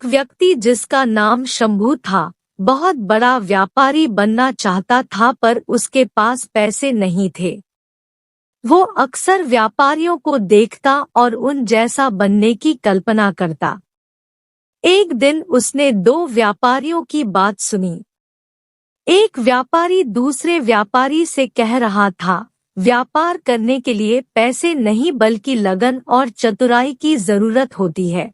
एक व्यक्ति जिसका नाम शंभू था, बहुत बड़ा व्यापारी बनना चाहता था, पर उसके पास पैसे नहीं थे। वो अक्सर व्यापारियों को देखता और उन जैसा बनने की कल्पना करता। एक दिन उसने दो व्यापारियों की बात सुनी। एक व्यापारी दूसरे व्यापारी से कह रहा था, व्यापार करने के लिए पैसे नहीं बल्कि लगन और चतुराई की जरूरत होती है।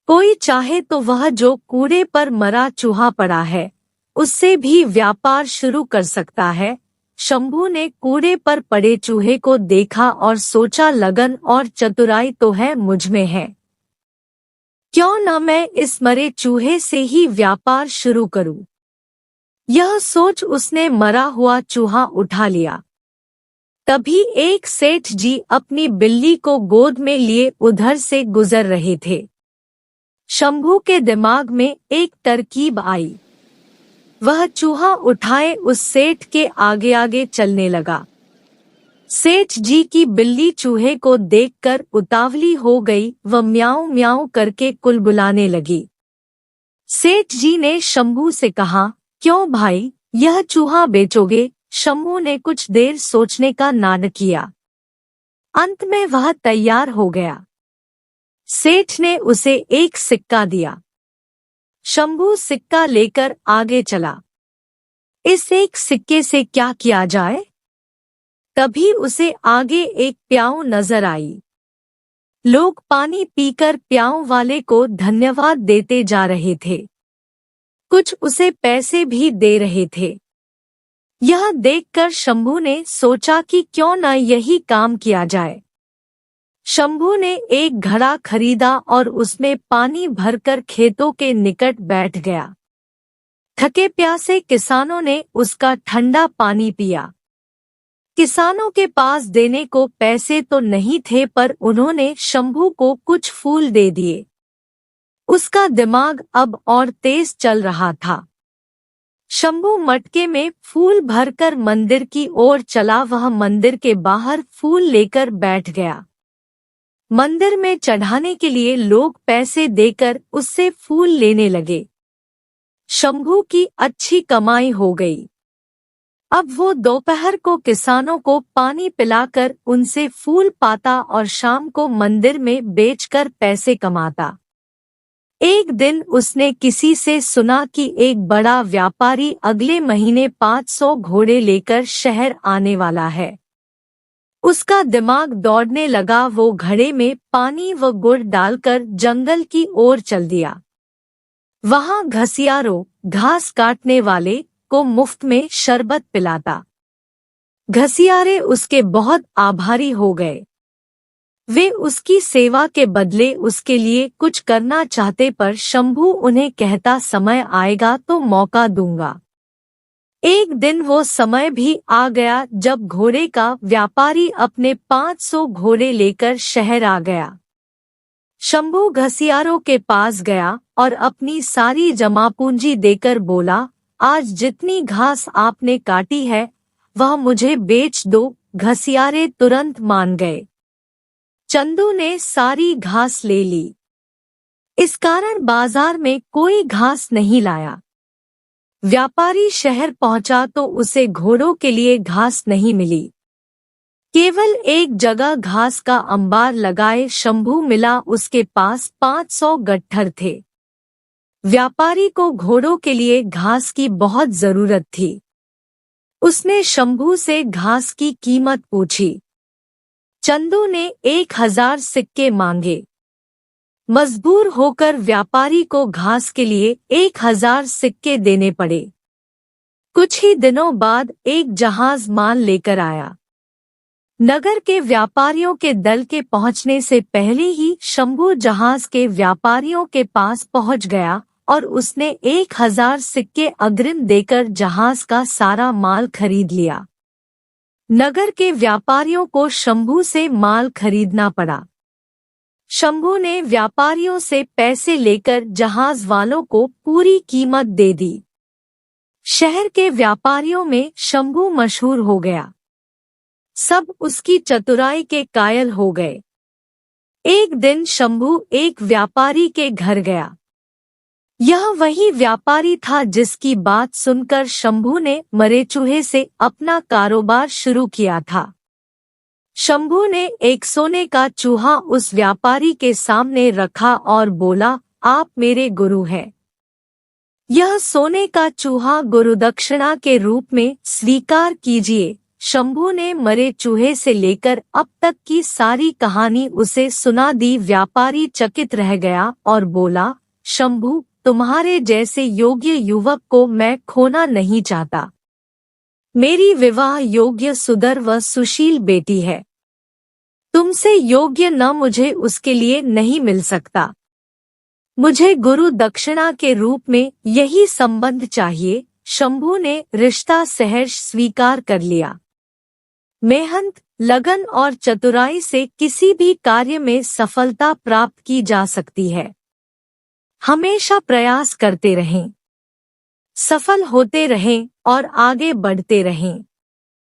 कोई चाहे तो वह जो कूड़े पर मरा चूहा पड़ा है, उससे भी व्यापार शुरू कर सकता है। शंभू ने कूड़े पर पड़े चूहे को देखा और सोचा, लगन और चतुराई तो है मुझ में है, क्यों न मैं इस मरे चूहे से ही व्यापार शुरू करूं। यह सोच उसने मरा हुआ चूहा उठा लिया। तभी एक सेठ जी अपनी बिल्ली को गोद में लिए उधर से गुजर रहे थे। शंभू के दिमाग में एक तरकीब आई। वह चूहा उठाए उस सेठ के आगे आगे चलने लगा। सेठ जी की बिल्ली चूहे को देखकर उतावली हो गई, वह म्याऊं म्याऊं करके कुलबुलाने लगी। सेठ जी ने शंभू से कहा, क्यों भाई, यह चूहा बेचोगे? शंभू ने कुछ देर सोचने का नाटक किया। अंत में वह तैयार हो गया। सेठ ने उसे एक सिक्का दिया। शंभू सिक्का लेकर आगे चला। इस एक सिक्के से क्या किया जाए? तभी उसे आगे एक प्याऊ नजर आई। लोग पानी पीकर प्याऊ वाले को धन्यवाद देते जा रहे थे। कुछ उसे पैसे भी दे रहे थे। यह देखकर शंभू ने सोचा कि क्यों न यही काम किया जाए। शंभू ने एक घड़ा खरीदा और उसमें पानी भरकर खेतों के निकट बैठ गया। थके प्यासे किसानों ने उसका ठंडा पानी पिया। किसानों के पास देने को पैसे तो नहीं थे, पर उन्होंने शंभू को कुछ फूल दे दिए। उसका दिमाग अब और तेज चल रहा था। शंभू मटके में फूल भरकर मंदिर की ओर चला। वह मंदिर के बाहर फूल लेकर बैठ गया। मंदिर में चढ़ाने के लिए लोग पैसे देकर उससे फूल लेने लगे। शंभू की अच्छी कमाई हो गई। अब वो दोपहर को किसानों को पानी पिलाकर उनसे फूल पाता और शाम को मंदिर में बेचकर पैसे कमाता। एक दिन उसने किसी से सुना कि एक बड़ा व्यापारी अगले महीने 500 घोड़े लेकर शहर आने वाला है। उसका दिमाग दौड़ने लगा। वो घड़े में पानी व गुड़ डालकर जंगल की ओर चल दिया। वहां घसियारों, घास काटने वाले को मुफ्त में शरबत पिलाता। घसियारे उसके बहुत आभारी हो गए। वे उसकी सेवा के बदले उसके लिए कुछ करना चाहते, पर शंभू उन्हें कहता, समय आएगा तो मौका दूंगा। एक दिन वो समय भी आ गया जब घोड़े का व्यापारी अपने 500 घोड़े लेकर शहर आ गया। शंभू घसियारों के पास गया और अपनी सारी जमा पूंजी देकर बोला, आज जितनी घास आपने काटी है वह मुझे बेच दो। घसियारे तुरंत मान गए। चंदू ने सारी घास ले ली। इस कारण बाजार में कोई घास नहीं लाया। व्यापारी शहर पहुंचा तो उसे घोड़ों के लिए घास नहीं मिली। केवल एक जगह घास का अंबार लगाए शंभू मिला। उसके पास 500 गट्ठर थे। व्यापारी को घोड़ों के लिए घास की बहुत जरूरत थी। उसने शंभू से घास की कीमत पूछी। चंदू ने 1000 सिक्के मांगे। मजबूर होकर व्यापारी को घास के लिए 1000 सिक्के देने पड़े। कुछ ही दिनों बाद एक जहाज माल लेकर आया। नगर के व्यापारियों के दल के पहुंचने से पहले ही शंभू जहाज के व्यापारियों के पास पहुंच गया और उसने 1000 सिक्के अग्रिम देकर जहाज का सारा माल खरीद लिया। नगर के व्यापारियों को शंभू से माल खरीदना पड़ा। शंभू ने व्यापारियों से पैसे लेकर जहाज वालों को पूरी कीमत दे दी। शहर के व्यापारियों में शंभू मशहूर हो गया। सब उसकी चतुराई के कायल हो गए। एक दिन शंभू एक व्यापारी के घर गया। यह वही व्यापारी था जिसकी बात सुनकर शंभू ने मरे चूहे से अपना कारोबार शुरू किया था। शंभू ने एक सोने का चूहा उस व्यापारी के सामने रखा और बोला, आप मेरे गुरु हैं। यह सोने का चूहा गुरुदक्षिणा के रूप में स्वीकार कीजिए। शंभू ने मरे चूहे से लेकर अब तक की सारी कहानी उसे सुना दी। व्यापारी चकित रह गया और बोला, शंभू, तुम्हारे जैसे योग्य युवक को मैं खोना नहीं चाहता। मेरी विवाह योग्य सुंदर व सुशील बेटी है। तुमसे योग्य न मुझे उसके लिए नहीं मिल सकता। मुझे गुरु दक्षिणा के रूप में यही संबंध चाहिए। शंभू ने रिश्ता सहर्ष स्वीकार कर लिया। मेहनत, लगन और चतुराई से किसी भी कार्य में सफलता प्राप्त की जा सकती है। हमेशा प्रयास करते रहें, सफल होते रहें और आगे बढ़ते रहें।